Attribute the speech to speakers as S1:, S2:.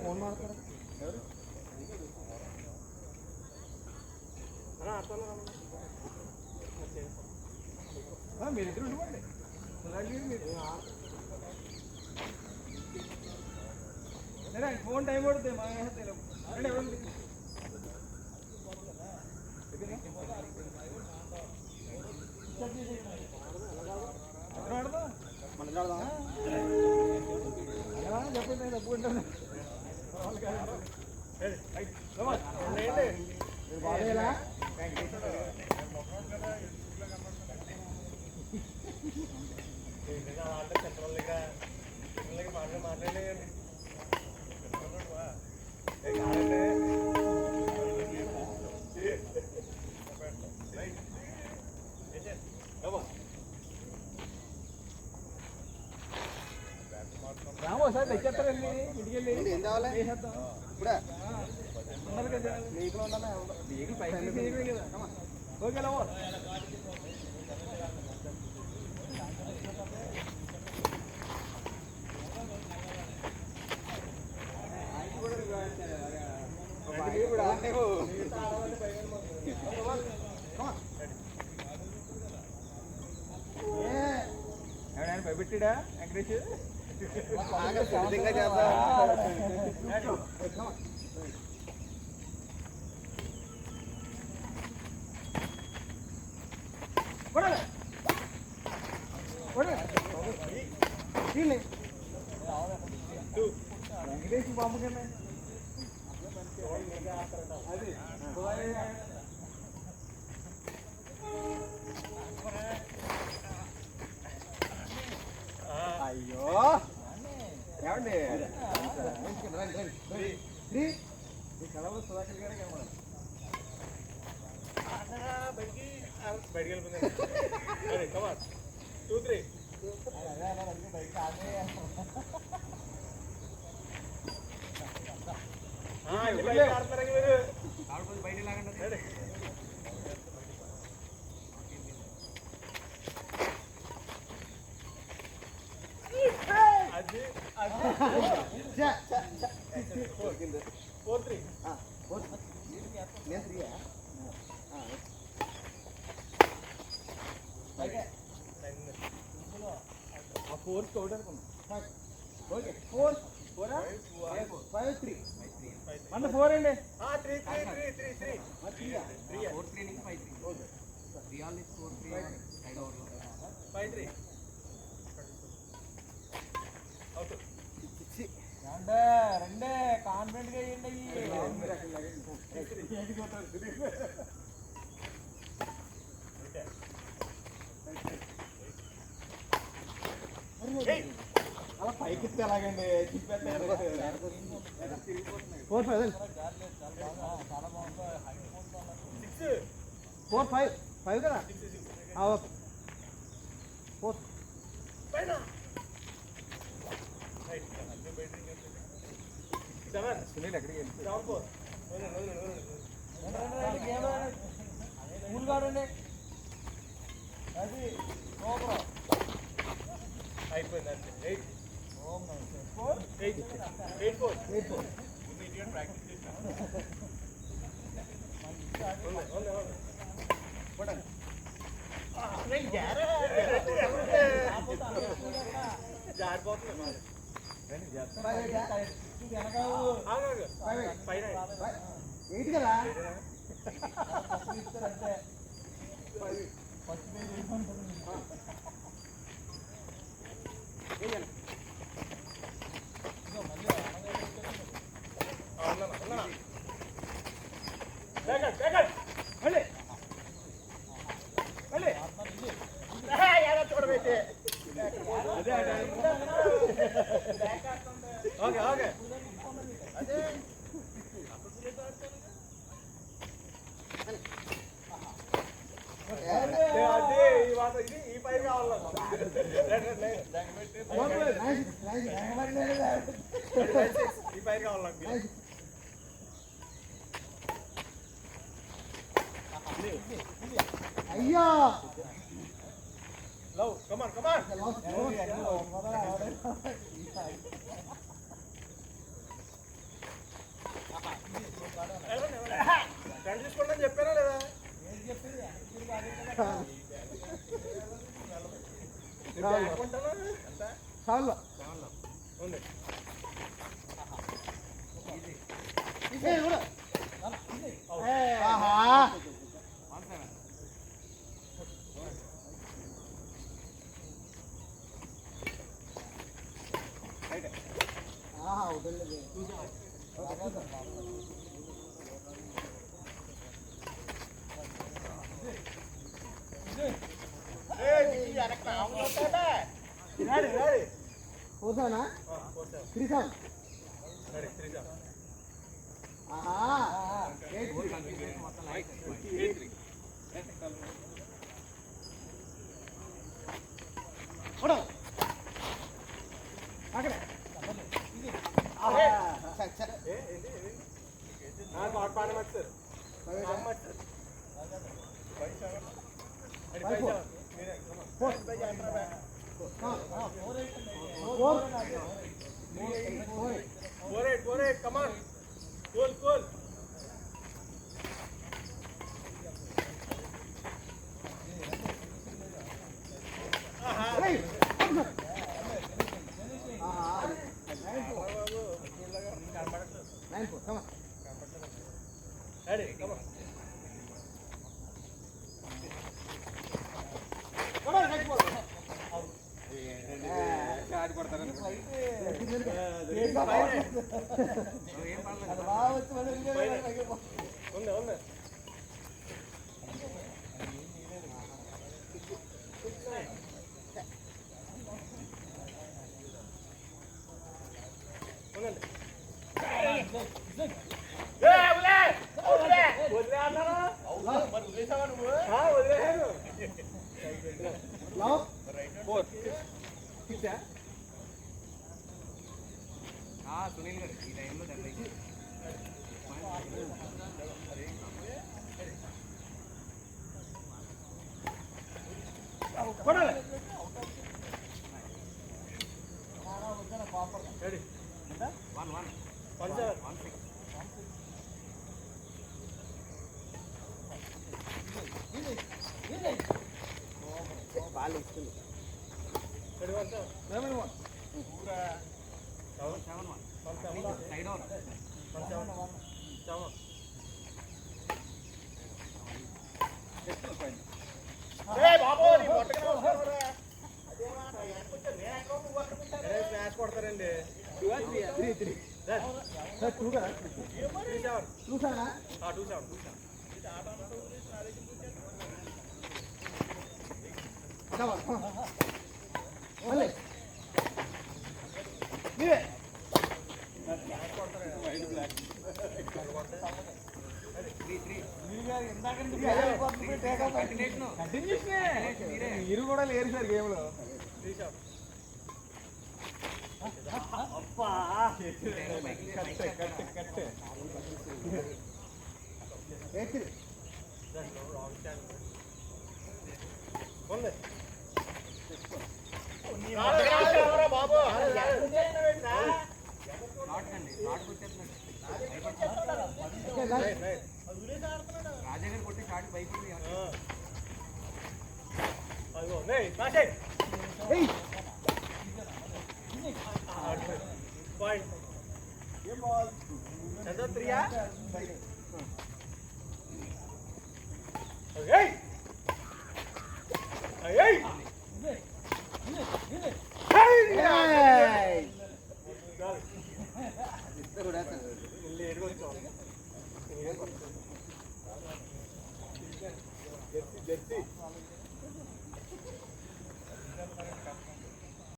S1: Phone మాట్లాడతారు మీరిద్దరు ఉండిపోండి phone time పడుతుంది మా చెప్పండి తప్పుకుంటాను బాగా మాట్లాడలేదండి రామో సార్ తెచ్చేస్తారండి ఇంటికి వెళ్ళి ఏం కావాలి వేసేద్దాం ఇప్పుడే ఉన్నారు కదా వెహికల్ ఉండాలి వెహికల్ పైకి కదా ఓకే రామో ఎవరైనా భయపెట్టాడా వెంకటేష్ వెంకటేష్ పంపకన్నా అది అయ్యో ఏమండి కలవ సుధాకర్ గారే కనబడాలి బయటికి వెళ్ళిపోయింది 2 3 బయట లాగండి ఫోర్ టోటల్ ఓకే 4 5 3 మన 4 అండి 3 3 3 3 3 4 3 ని 5 3 okay 3 all is 4 3 side over 5 3 out రెండే కాన్ఫిడెంట్ గా చేయండి అలా పైకి ఇస్తే ఎలాగండి తిప్పేస్తారు 4 5 4 5 5 కదా 4 పైన సునీల్ ఎక్కడికి వెళ్ళి 7 4 కాడండి అది అయిపోయిందండి 8 ప్రాక్టీస్ జారిపోతుంది ఏంటి కదా చూడబెట్టి ఓకే ఓకే అదే ఈ పై కావాలి ఈ పై కావాలి
S2: అయ్యా
S1: లవ్ కమాన్ ఫ్రెండ్ చూసుకోండి అని చెప్పారా లేదా
S2: చాలు
S1: ఉంది
S2: ఆహా వదలలేదు పోసానా 3 ఆహా అక్కడ
S1: come on. Cool. Ready, come on. ఉంది సునీల్ గారు ఈ టైంలో బాల్ ఇస్తుంది కొడతారండి మీరు కూడా లేరు సార్ గేమ్ లో బాబు రాజాగారు కొట్టి షాట్ బైక్ Hey!